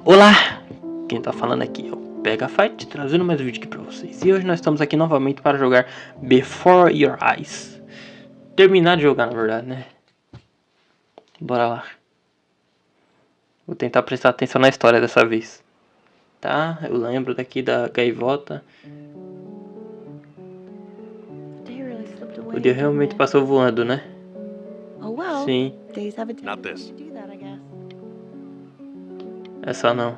Olá! Quem tá falando aqui é o Pega Fight, trazendo mais um vídeo aqui pra vocês. E hoje nós estamos aqui novamente para jogar Before Your Eyes. Terminar de jogar, na verdade, né? Bora lá. Vou tentar prestar atenção na história dessa vez. Tá? Eu lembro daqui da gaivota. O dia realmente passou voando, né? Sim. Essa não.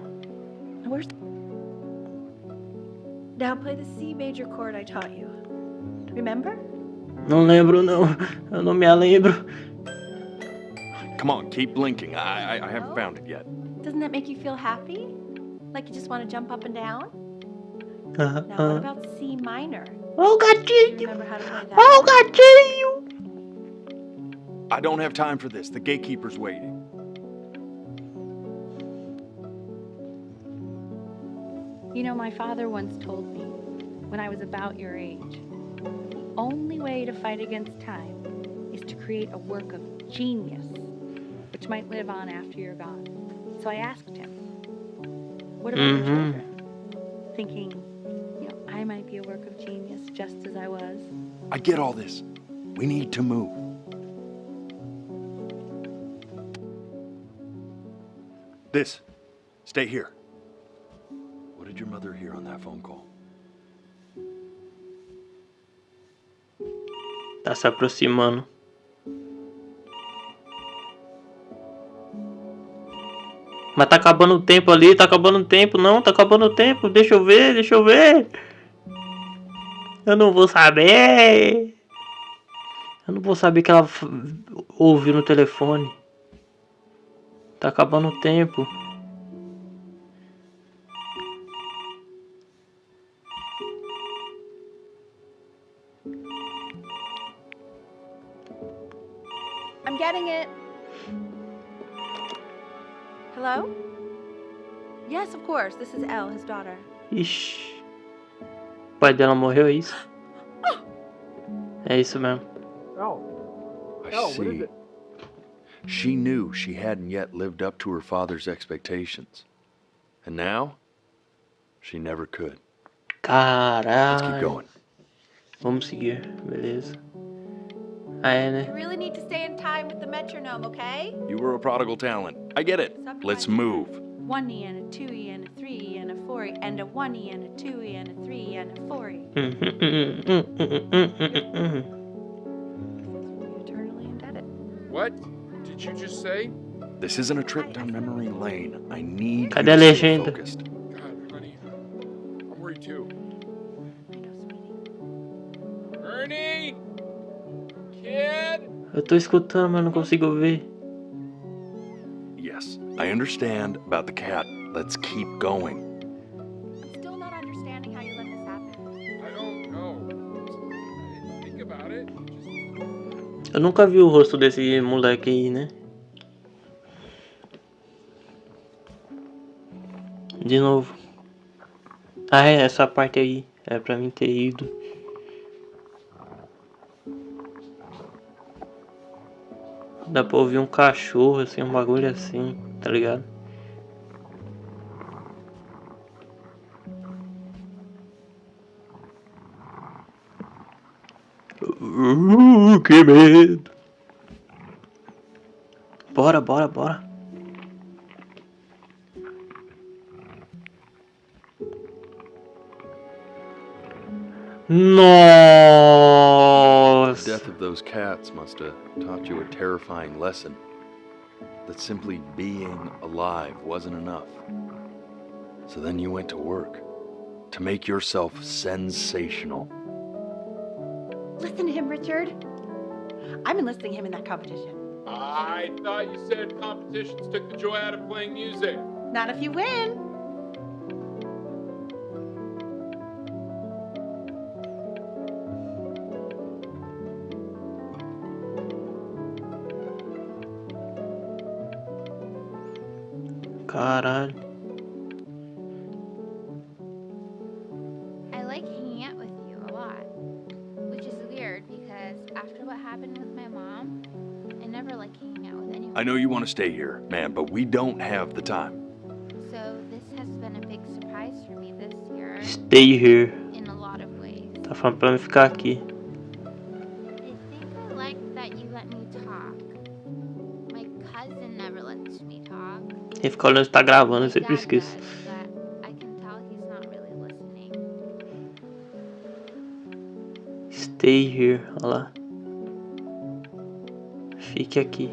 Now play the C major chord I taught you. Remember? Não lembro, não. Eu não me lembro. Come on, keep blinking. I haven't found it yet. Doesn't that make you feel happy? Like you just want to jump up and down? Now what about C minor? Oh, gatinho! Remember how to play that? Oh, gatinho! I don't have time for this. The gatekeeper's waiting. You know, my father once told me, when I was about your age, the only way to fight against time is to create a work of genius, which might live on after you're gone. So I asked him, what about your children? Thinking, you know, I might be a work of genius just as I was. I get all this. We need to move. This. Stay here. What did your mother hear on that phone call? Tá se aproximando. Mas tá acabando o tempo ali, tá acabando o tempo, não, tá acabando o tempo, deixa eu ver, deixa eu ver. Eu não vou saber. Eu não vou saber que ela ouviu no telefone. Tá acabando o tempo. I'm getting it. Hello? Yes, of course. This is Elle, his daughter. Ixi. O pai dela morreu, é isso? É isso mesmo. I see. She knew she hadn't yet lived up to her father's expectations. And now, she never could. Let's keep Caralho. going. Vamos seguir, beleza. Ah, é, né? You really need to stay in time with the metronome, okay? You were a prodigal talent. I get it. Let's move. 1E and a 2E and a 3E and a 4E and a 1E and a 2E and a 3E and a 4E. Eternally indebted. What did you just say? This isn't a trip down memory lane. I need Cadê you a to stay legenda? focused. God, honey, I'm worried too. I know, sweetie. Ernie, kid. Eu tô escutando, mas não consigo ver. Yes, I understand about the cat. Let's keep going. I'm still not understanding how you let this happen. I don't know. I didn't think about it. Eu nunca vi o rosto desse moleque aí, né? De novo. Ah, é essa parte aí. É pra mim ter ido. Dá pra ouvir um cachorro, assim, um bagulho assim, tá ligado? Que medo! Bora, bora, bora! The Nossa! death of those cats must have taught you a terrifying lesson. That simply being alive wasn't enough. So then you went to work to make yourself sensational. Listen to him, Richard. I'm enlisting him in that competition. I thought you said competitions took the joy out of playing music. Not if you win. Caralho. I like hanging out with you a lot, which is weird because after what happened with my mom, I never like hanging out with anyone. I know you want to stay here, man, but we don't have the time. So for me this year Stay here. in a lot of ways. Tá falando pra mim ficar aqui. I think I like that you let me talk. My cousin never lets me talk. Ele fica olhando se tá gravando, My eu sempre dad esqueço. does, but I can tell he's not really listening. Stay here, olha lá. Fique aqui.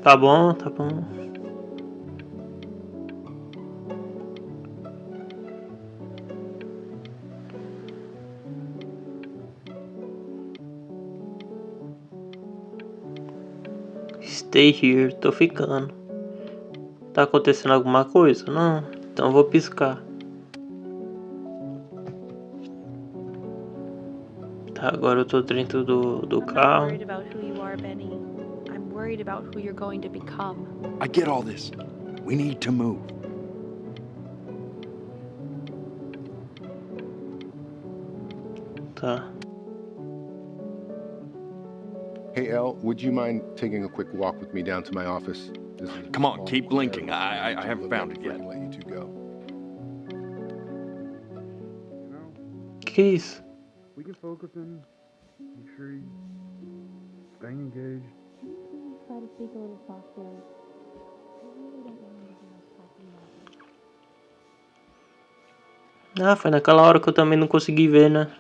Tá bom, tá bom. Stay here, tô ficando. Tá acontecendo alguma coisa? Não, então eu vou piscar. Tá, agora eu tô dentro do I'm not carro. worried about who you are, Benny. I'm worried about who you're going to become. I get all this. We need to move. Tá. Hey, Elle, would you mind taking a quick walk with me down to my office? This is a Come on, small keep blinking. area. I haven't Look found at it before I yet. can let you two go. Que isso? We can focus and make sure he's staying engaged. Try to speak a little softer. Ah, foi naquela hora que eu também não consegui ver, né?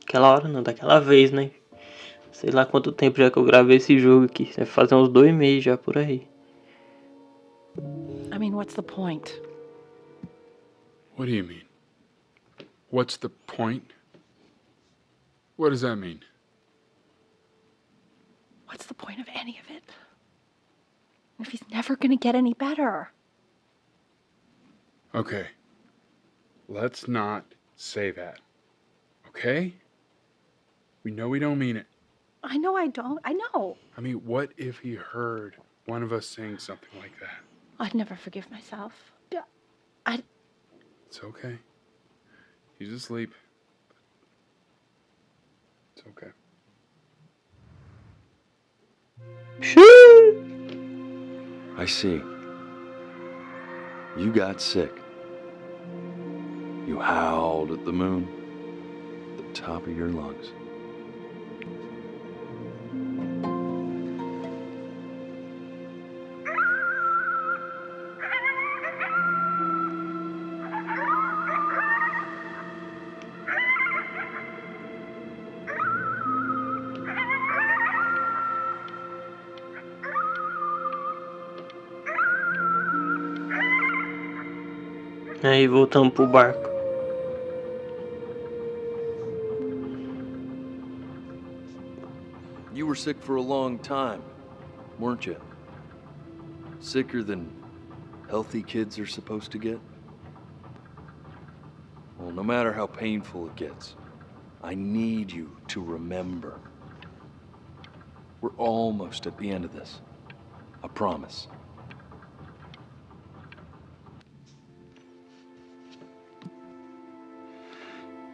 Aquela hora não, daquela vez, né? Sei lá quanto tempo já que eu gravei esse jogo aqui. Deve fazer uns 2 meses já por aí. I mean, what's the point? What do you mean? What's the point? What does that mean? What's the point of any of it? If he's never gonna get any better. Okay. Let's not say that. Okay? We know we don't mean it. I know I don't. I know. I mean, what if he heard one of us saying something like that? I'd never forgive myself. It's okay. He's asleep. It's okay. I see. You got sick. You howled at the moon, at the top of your lungs. Aí voltamos pro barco. You were sick for a long time, weren't you? Sicker than healthy kids are supposed to get? Well, no matter how painful it gets, I need you to remember. We're almost at the end of this. I promise.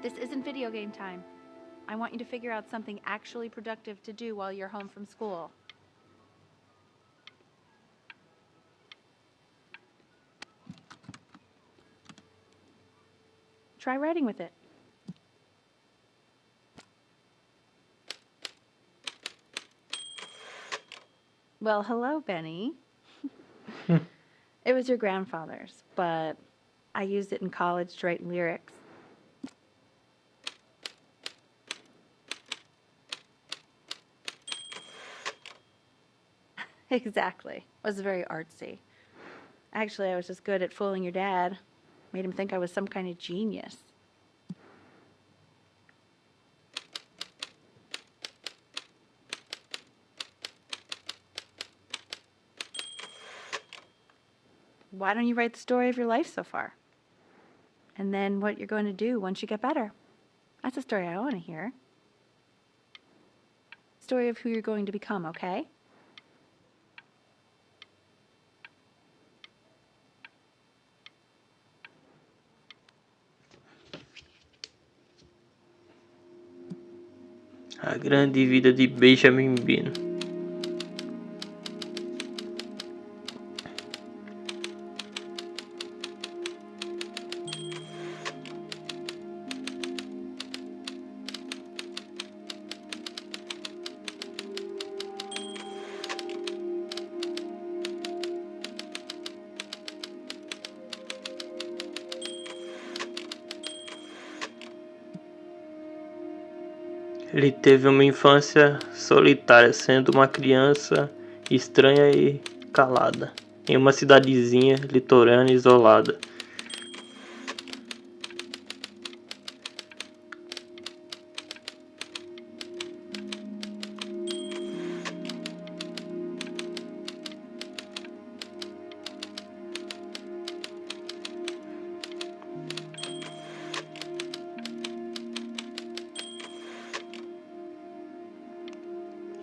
This isn't video game time. I want you to figure out something actually productive to do while you're home from school. Try writing with it. Well, hello, Benny. It was your grandfather's, but I used it in college to write lyrics. Exactly. It was very artsy. Actually, I was just good at fooling your dad. Made him think I was some kind of genius. Why don't you write the story of your life so far? and then what you're going to do once you get better. That's a story I want to hear. Story of who you're going to become, okay? A grande vida de Benjamin Bino. Ele teve uma infância solitária, sendo uma criança estranha e calada, em uma cidadezinha litorânea isolada.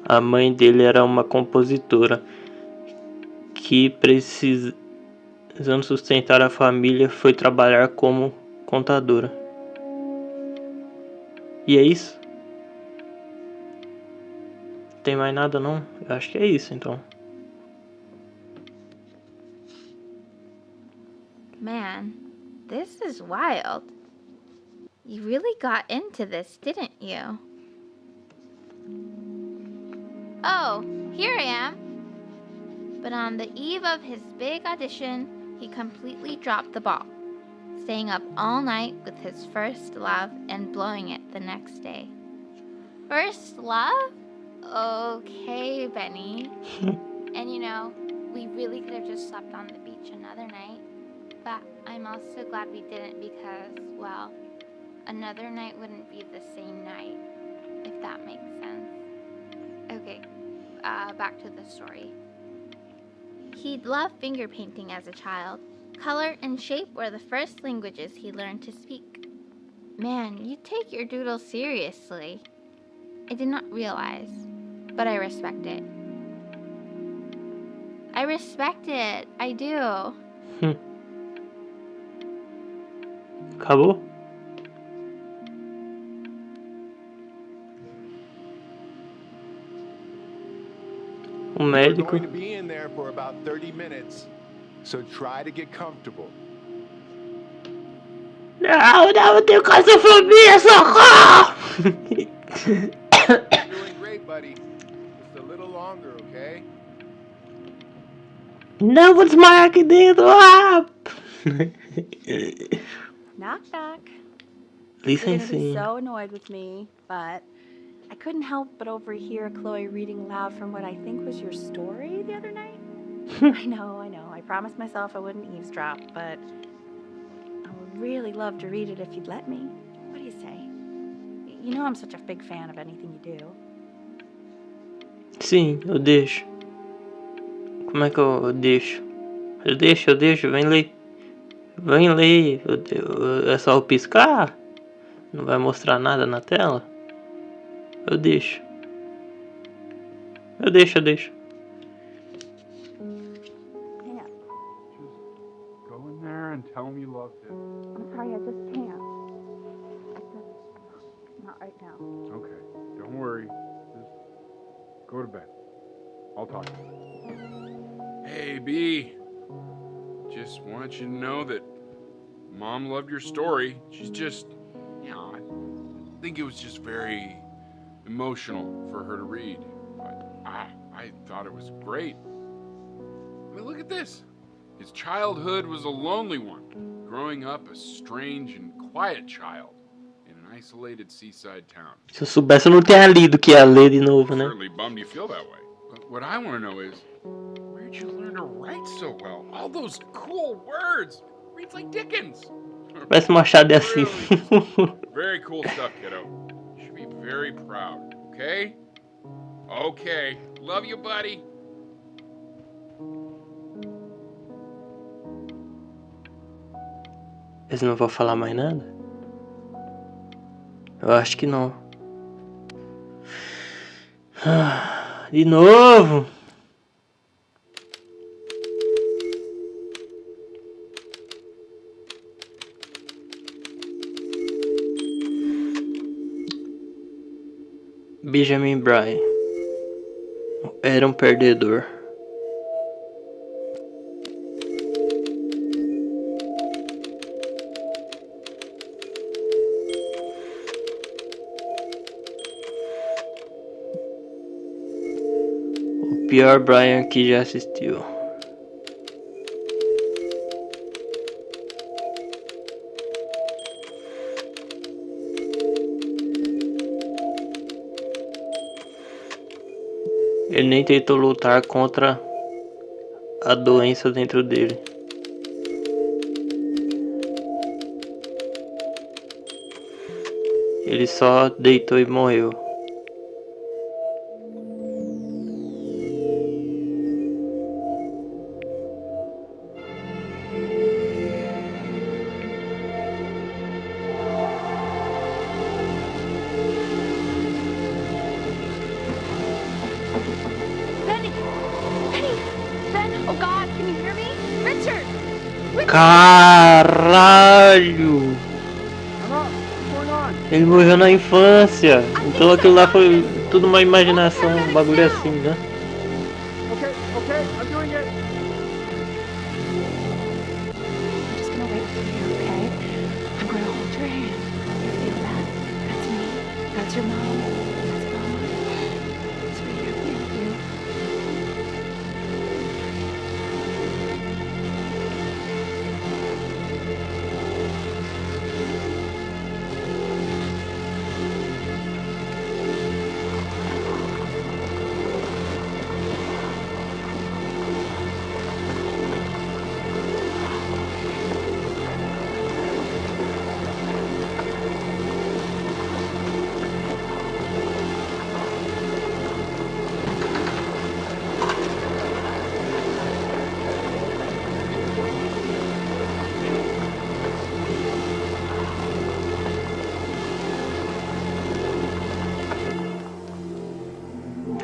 A mãe dele era uma compositora que, precisando sustentar a família, foi trabalhar como contadora. E é isso? Tem mais nada não? Eu acho que é isso então. Man, this is wild. You really got into this, didn't you? Oh, here I am. But on the eve of his big audition, he completely dropped the ball, staying up all night with his first love and blowing it the next day. First love? Okay, Benny. And you know, we really could have just slept on the beach another night. But I'm also glad we didn't because, well, another night wouldn't be the same night, if that makes sense. Okay, back to the story. He'd loved finger painting as a child. Color and shape were the first languages he learned to speak. Man, you take your doodle seriously. I did not realize, but I respect it. I respect it, I do. Acabou? O We're médico. going to be in there for about 30 minutes, so try to get comfortable. Não, eu tenho claustrofobia, socorro! You're doing great, buddy. Just a little longer, okay? Não, vou desmaiar aqui dentro. Ah! Knock, knock. You're gonna be Licencinha. so annoyed with me, but I couldn't help but overhear Chloe reading loud from what I think was your story the other night. I know. I promised myself I wouldn't eavesdrop, but I would really love to read it if you'd let me. What do you say? You know I'm such a big fan of anything you do. Sim, eu deixo. Como é que eu deixo? Eu deixo, vem ler. Vem ler. É só eu piscar? Não vai mostrar nada na tela? Eu deixo. Eu deixo. Hang on. Just go in there and tell him you loved it. I'm sorry, I just can't. Not right now. Okay, don't worry. Just go to bed. I'll talk to you. Hey, B. Just want you to know that Mom loved your story. She's just, I think it was just very emotional for her to read. But I thought it was great. I mean, look at this. His childhood was a lonely one, growing up a strange and quiet child in an isolated seaside town. Se eu soubesse, eu não teria lido que ia ler de novo, né? Certainly bummed you feel that way. But what I want to know is, where'd you learn to write so well? All those cool words. Reads like Dickens. Parece Machado de Assis. Very cool stuff, kiddo. You should be very proud, okay? Okay. Love you, buddy. Eles não vão falar mais nada? Eu acho que não. De novo! Benjamin Bryan era um perdedor. O pior Bryan que já assistiu. Ele nem tentou lutar contra a doença dentro dele. Ele só deitou e morreu. Oh God, can you hear me? Richard! Caralho! What's going on? Ele morreu na infância. Então aquilo lá foi tudo uma imaginação, um bagulho assim, né? Okay, I'm doing it. I'm just gonna wait for you, okay? I'm gonna hold your hand. You feel that? That's me. That's your mom. That's mama. It's right here with you.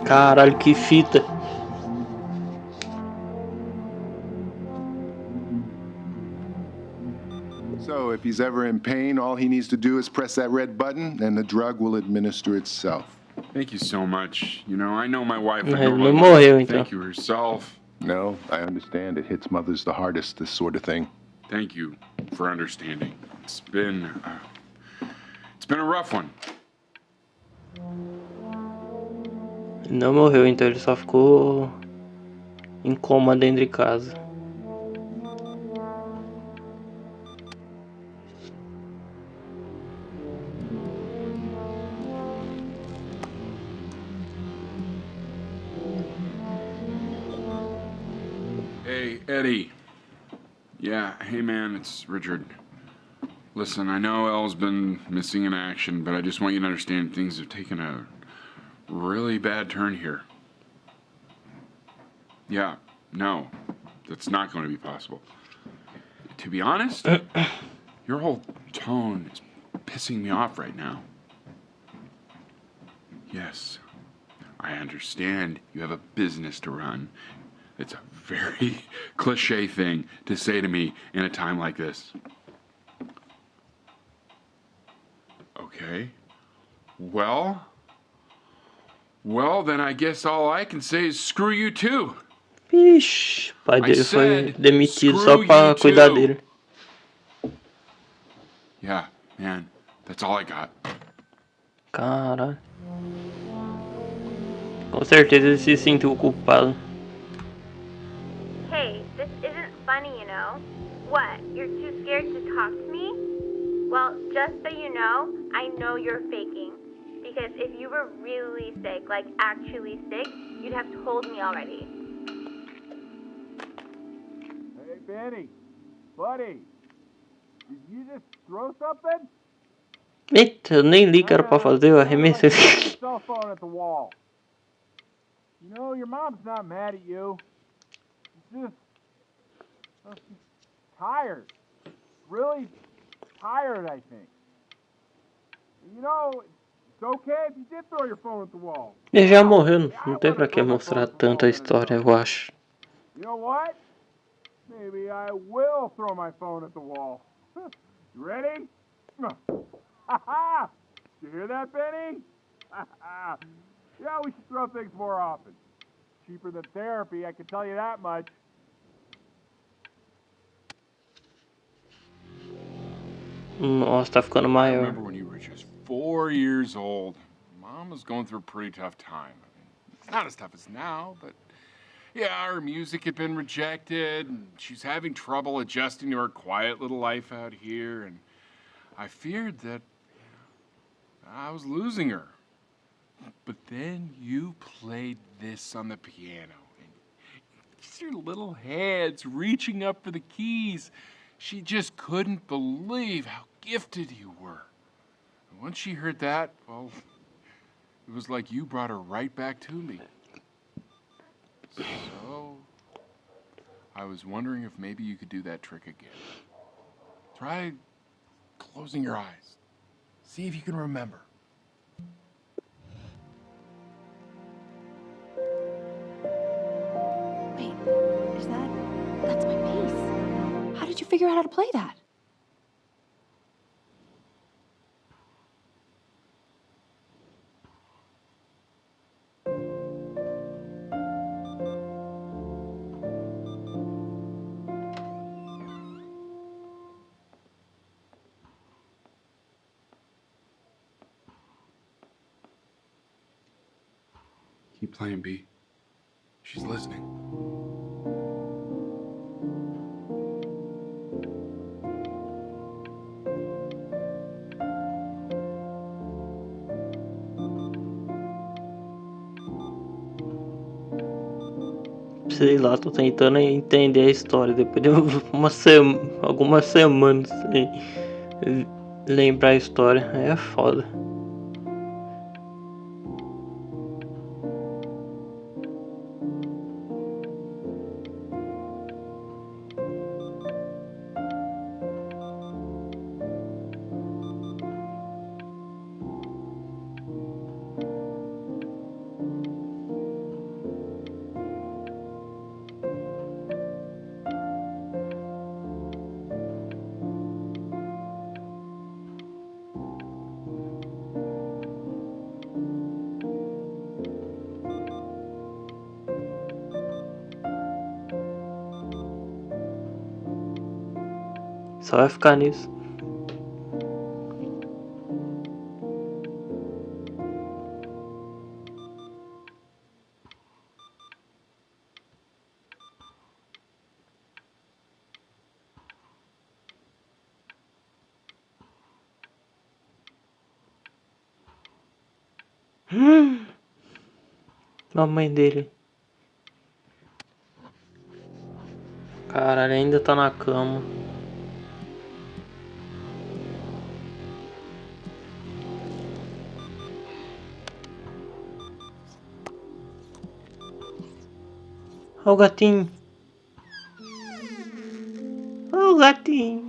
Caralho, que fita. So, if he's ever in pain, all he needs to do is press that red button, and the drug will administer itself. Thank you so much. You know, I know my wife would Ele normally não morreu, então. thank you herself. No, I understand. It hits mothers the hardest, this sort of thing. Thank you for understanding. It's been a rough one. Ele não morreu, então ele só ficou em coma dentro de casa. Hey, Eddie. Yeah, hey man, it's Richard. Listen, I know Elle's been missing in action, but I just want you to understand things have taken a really bad turn here. Yeah, no, that's not going to be possible. To be honest, your whole tone is pissing me off right now. Yes, I understand you have a business to run. It's a very cliche thing to say to me in a time like this. Okay. Well, then I guess all I can say is screw you too. Ixi, o pai dele foi demitido só pra cuidar dele. Yeah, man, that's all I got. Caralho. Com certeza ele se sentiu culpado. Hey, this isn't funny, you know. What, you're too scared to talk to me? Well, just so you know you're faking. Because if you were really sick, like actually sick, you'd have told me already. Hey, Benny. Buddy. Did you just throw something? Eita, eu nem li que era pra fazer, eu arremessei. Cell phone at the wall. You know, your mom's not mad at you. She's just... she's tired. Really tired, I think. You know, it's okay if you did throw your phone at the wall. Ele já morreu, não tem pra que mostrar tanta história, eu acho. You know what? Maybe I will throw my phone at the wall. You ready? Ha! You hear that, Benny? Yeah, we should throw things more often. Cheaper than therapy, I can tell you that much. Nossa, tá ficando I maior. remember when you were just 4 years old. Mom was going through a pretty tough time. I mean, not as tough as now, but yeah, her music had been rejected, and she's having trouble adjusting to her quiet little life out here, and I feared that I was losing her. But then you played this on the piano, and just your little hands reaching up for the keys. She just couldn't believe how gifted you were. And once she heard that, well, it was like you brought her right back to me. So, I was wondering if maybe you could do that trick again. Try closing your eyes. See if you can remember. Wait, that's my bass. How did you figure out how to play that? Keep playing, B. She's listening. Sei lá, tô tentando entender a história depois de algumas semanas sem lembrar a história. É foda. Só vai ficar nisso. A mãe dele. Caralho, ainda tá na cama. Olha o gatinho. Olha o gatinho.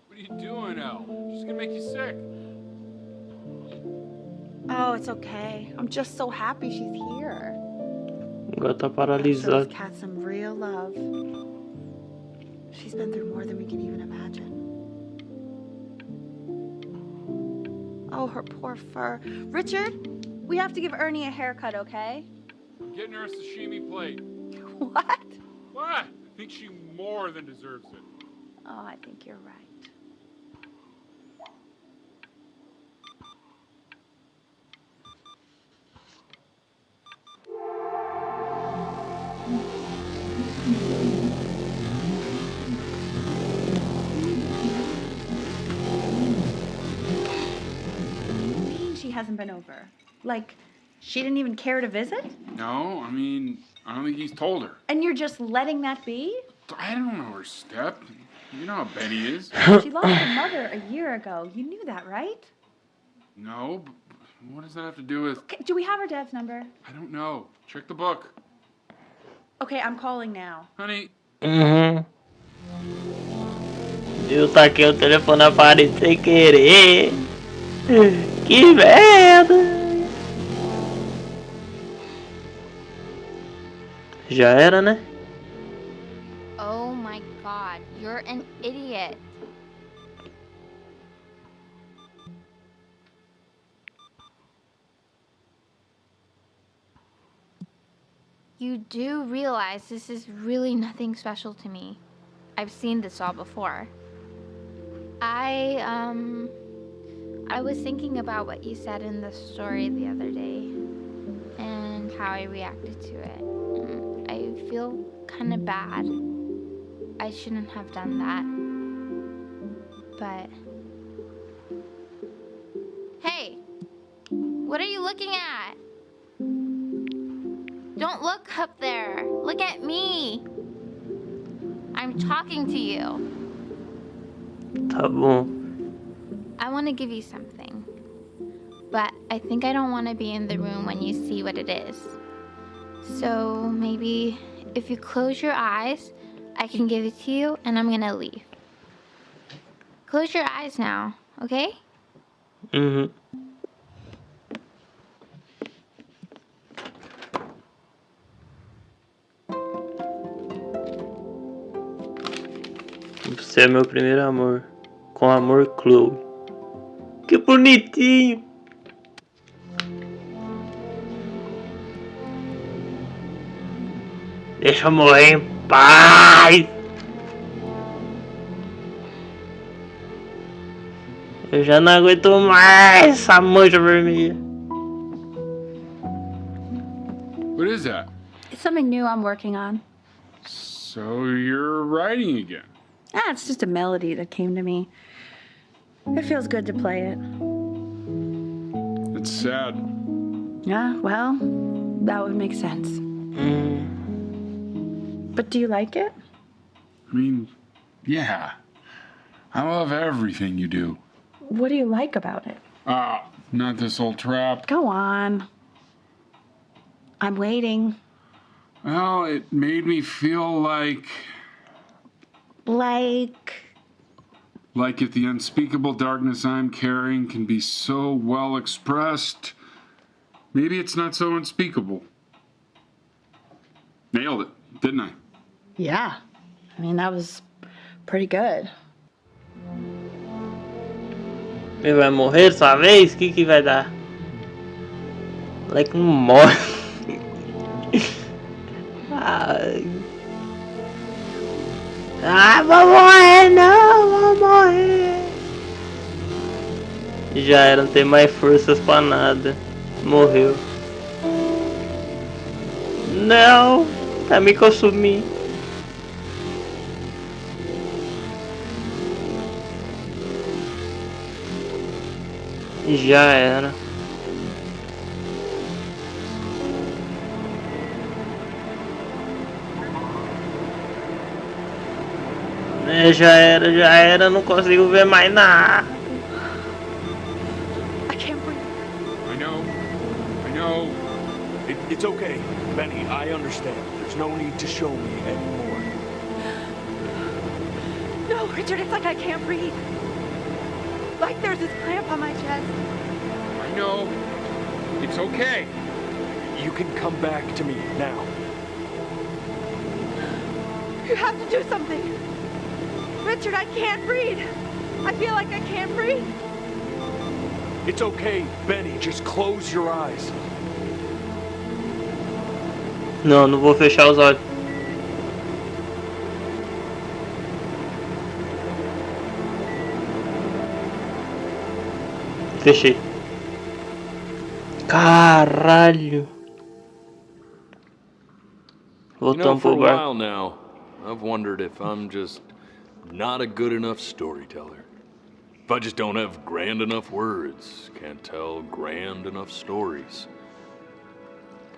What are you doing, Elle? She's gonna make you sick. Oh, it's okay. I'm just so happy she's here. Agora tá Shows paralisado. Kat some real love. She's been through more than we can even imagine. Oh, her poor fur. Richard, we have to give Ernie a haircut, okay? I'm getting her a sashimi plate. What? What? I think she more than deserves it. Oh, I think you're right. She hasn't been over. Like, She didn't even care to visit? No, I mean, I don't think he's told her. And you're just letting that be? I don't know her step. You know how Betty is. She lost her mother a year ago. You knew that, right? No, but what does that have to do with... Okay, do we have her dad's number? I don't know. Check the book. Okay, I'm calling now. Honey. Eu taquei o telefone na parede sem querer. Que merda. Já era, né? Oh my god, you're an idiot. You do realize this is really nothing special to me. I've seen this all before. I was thinking about what you said in the story the other day and how I reacted to it. I feel kind of bad. I shouldn't have done that. But hey, what are you looking at? Don't look up there. Look at me. I'm talking to you. Tá bom. I want to give you something, but I think I don't want to be in the room when you see what it is. So maybe if you close your eyes, I can give it to you and I'm gonna leave. Close your eyes now, okay? Você é meu primeiro amor. Com amor, Chloe. Que bonitinho. Deixa eu morrer em paz. Eu já não aguento mais essa mancha vermelha. What is that? It's something new I'm working on. So you're writing again? Ah, it's just a melody that came to me. It feels good to play it. It's sad. Yeah, well, that would make sense. But do you like it? I mean, yeah. I love everything you do. What do you like about it? Not this old trap. Go on. I'm waiting. Well, it made me feel like If the unspeakable darkness I'm carrying can be so well expressed, maybe it's not so unspeakable. Nailed it, didn't I? Yeah. I mean, that was pretty good. Ele vai morrer dessa vez? O que vai dar? Like, não morre. Vou morrer, não, vou morrer. Já era, não tem mais forças pra nada. Morreu. Não, tá me consumindo. Já era. Já era, não consigo ver mais nada. I can't breathe. I know. It's okay, Benny, I understand. There's no need to show me anymore. No, Richard, it's like I can't breathe. Like there's this cramp on my chest. I know. It's okay. You can come back to me now. You have to do something. Richard, I can't breathe. I feel like I can't breathe. It's okay, Benny, just close your eyes. Não, não vou fechar os olhos. Fechei. Caralho. Voltamos for a pro bar. while now, I've wondered if I'm just not a good enough storyteller. If I just don't have grand enough words, can't tell grand enough stories.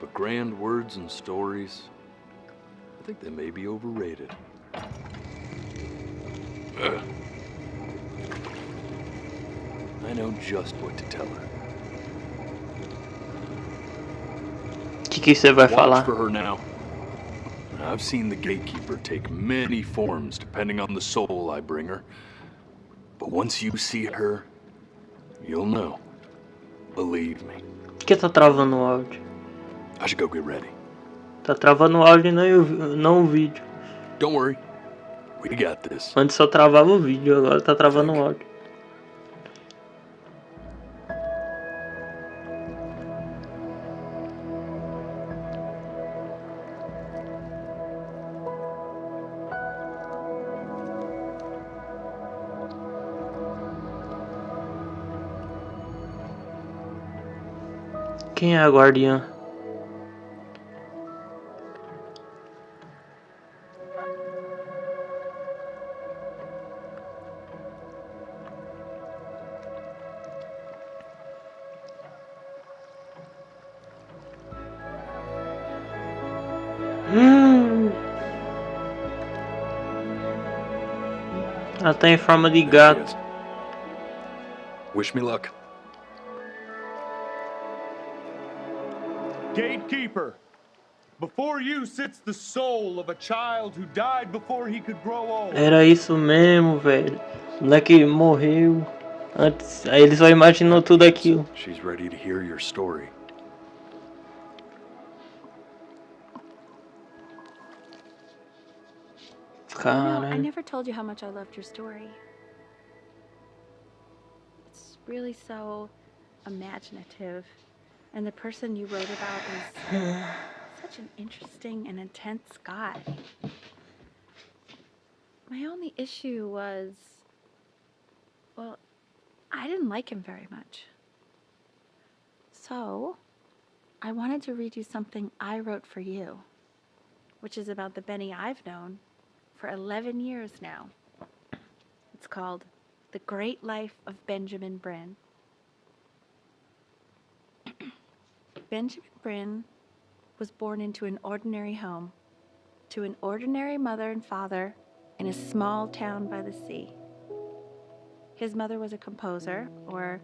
But grand words and stories, I think they may be overrated. I know just what to tell her. Que você vai Watch falar? for her now. I've seen the gatekeeper take many forms depending on the soul I bring her. But once you see her, you'll know. Believe me. Por que tá travando o áudio? I should go get ready. Tá travando o áudio e não o vídeo. Don't worry. We got this. Antes só travava o vídeo, agora tá travando o áudio. Quem é a guardiã? Ela tá em forma de gato. Wish me luck. Gatekeeper, before you sits the soul of a child who died before he could grow old. Era isso mesmo, velho. O moleque morreu antes. Aí ele só imaginou tudo aquilo. She's ready to hear your story. I never told you how much I loved your story. It's really so imaginative. And the person you wrote about is such an interesting and intense guy. My only issue was, well, I didn't like him very much. So, I wanted to read you something I wrote for you, which is about the Benny I've known for 11 years now. It's called The Great Life of Benjamin Brin. Benjamin Brin was born into an ordinary home, to an ordinary mother and father in a small town by the sea. His mother was a composer, or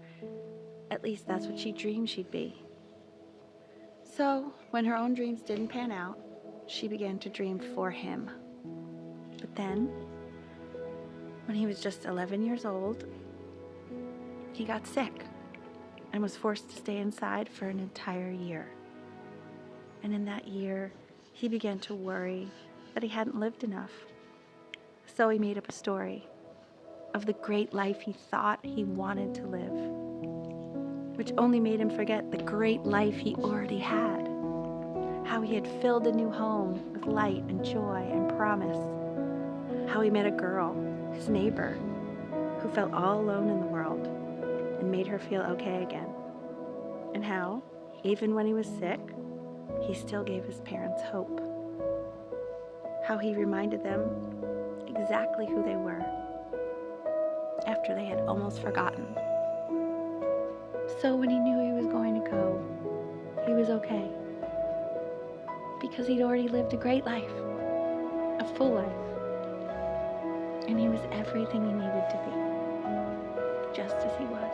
at least that's what she dreamed she'd be. So, when her own dreams didn't pan out, she began to dream for him. But then, when he was just 11 years old, he got sick and was forced to stay inside for an entire year. And in that year, he began to worry that he hadn't lived enough. So he made up a story of the great life he thought he wanted to live, which only made him forget the great life he already had. How he had filled a new home with light and joy and promise. How he met a girl, his neighbor, who felt all alone in the world and made her feel okay again. And how, even when he was sick, he still gave his parents hope. How he reminded them exactly who they were after they had almost forgotten. So when he knew he was going to go, he was okay. Because he'd already lived a great life, a full life. And he was everything he needed to be, just as he was.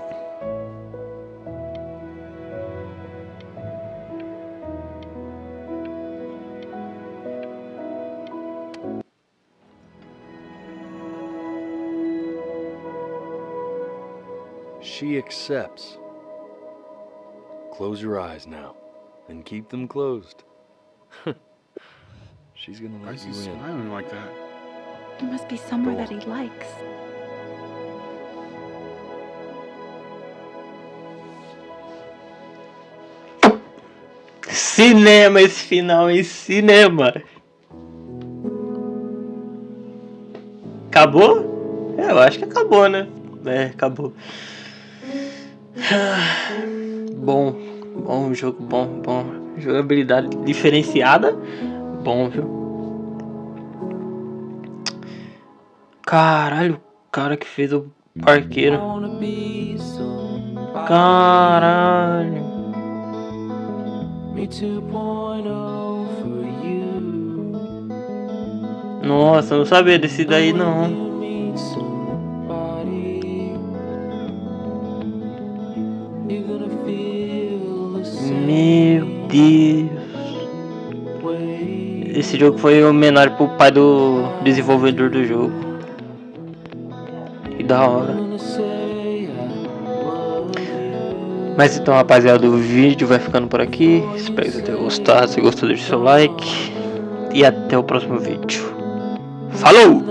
She accepts. Close your eyes now, and keep them closed. She's gonna Why let is you he in. smiling like that? There must be somewhere that he likes. Cinema esse final, hein? Cinema. Acabou? É, eu acho que acabou, né? É, acabou. Bom jogo, bom. Jogabilidade diferenciada. Bom, viu? Caralho, o cara que fez o parqueiro. Caralho. Nossa, eu não sabia desse daí não. Meu Deus. Esse jogo foi homenagem pro pai do desenvolvedor do jogo. Que da hora. Mas então, rapaziada, o vídeo vai ficando por aqui. Espero que você tenha gostado. Se gostou, deixe seu like. E até o próximo vídeo. Falou!